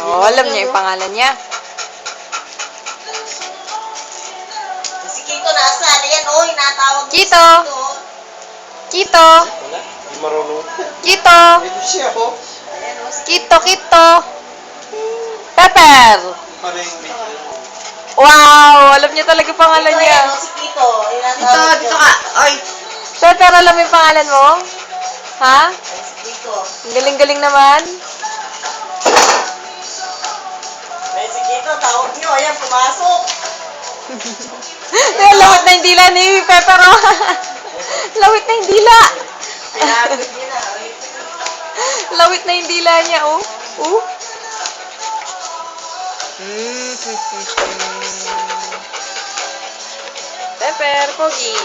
Oh, alam niya yung pangalan niya. Si Kito nasaan? Ayan, oh, hinatawag niya si Kito. Kito. Wala, di marunong. Kito. Ito siya, oh. Ayan, oh, si Kito, Kito. Pepper. Maring video. Wow, alam niya talaga pangalan Kito, niya. ayan, oh, si Kito. Hinatawag Dito ka. Oy. Pepper, alam mo yung pangalan mo? Ha? Ayan, si Kito. Ang galing-galing naman. Ayan, si Kito, tawag niyo. Ayan, pumasok. Lawit na yung dila ni Pepper, oh. Lawit na yung dila. Pinagod niya na. Lawit na yung dila niya, oh. Oh. Pepper, pogi.